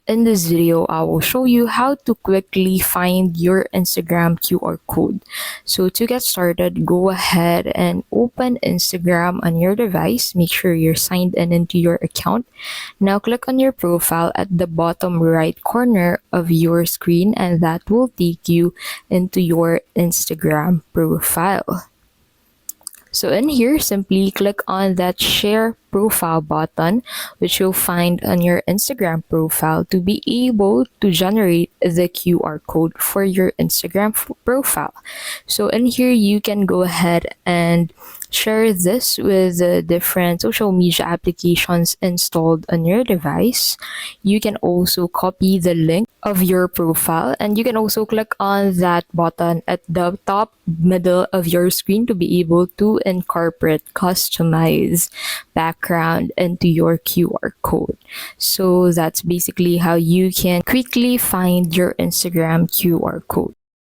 In this video, I will show you how to quickly find your Instagram QR code. So to get started, go ahead and open Instagram on your device. Make sure you're signed in into your account. Now click on your profile at the bottom right corner of your screen, and that will take you into your Instagram profile. So in here, simply click on that share profile button, which you'll find on your Instagram profile to be able to generate the QR code for your Instagram profile. So in here, you can go ahead and share this with the different social media applications installed on your device. You can also copy the link of your profile, and you can also click on that button at the top middle of your screen to be able to incorporate customize background into your QR code. So that's basically how you can quickly find your Instagram QR code.